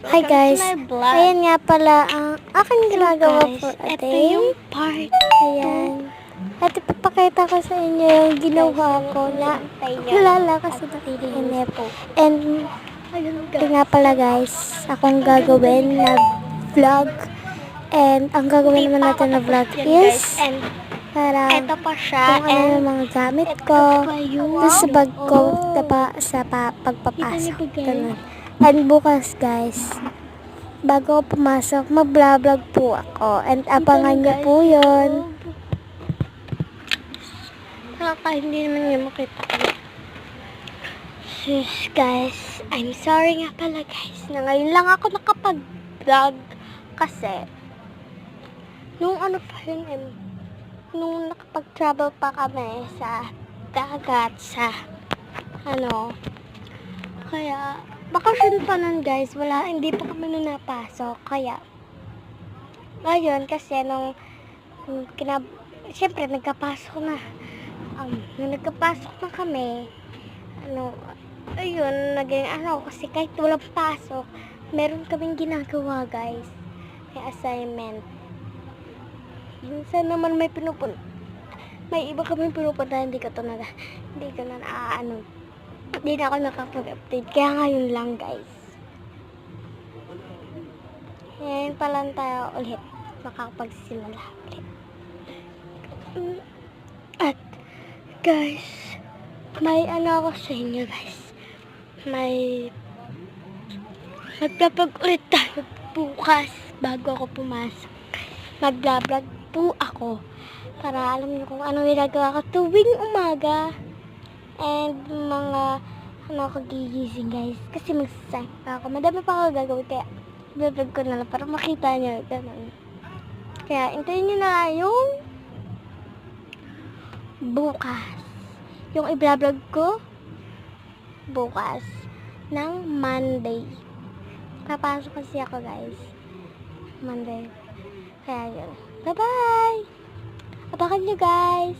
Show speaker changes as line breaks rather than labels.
Hi guys, ayan nga pala ang aking ginagawa
guys,
for a
ito
day.
yung part
Ayan. At ipapakita ko sa inyo yung ginawa ko na kilala kasi nakainip. And ito nga pala guys, akong gagawin na vlog. And ang gagawin naman natin na vlog is para
ito pa siya,
kung ano yung mga gamit ko sa bag ko sa pagpapasok. Ganun. And bukas guys, bago ako pumasok, mag-vlog po ako. And abangan niyo po yun.
hindi naman niya makita ko. Sus, guys, I'm sorry nga pala guys na ngayon lang ako nakapag-vlog kasi nung ano pa yun nung nakapag-travel pa kami sa dagat sa kaya bakasyon pa nun guys, hindi pa kami nun napasok, kaya ngayon kasi syempre nagkapasok na nung nagkapasok na kami ayun, naging kasi kahit walang pasok meron kaming ginagawa guys, may assignment. Minsan naman may iba kaming pinupunta, hindi na ako nakapag-update, kaya ngayon lang guys. Ngayon pa lang tayo ulit makakapagsimula ulit. At guys, may ako sa inyo guys, may magpapag-ulit tayo bukas bago ako pumasok. Mag-vlog po ako para alam niyo kung ano ginagawa ko tuwing umaga and mga kagigising guys, kasi magsasayang pa ako, madami pa ako gagawin, kaya vlog ko na lang para makita niyo ganun. Kaya hintayin niyo na yung bukas, yung i-vlog ko bukas ng Monday. Papasok kasi ako guys Monday, kaya yun. Bye bye, abangan nyo guys.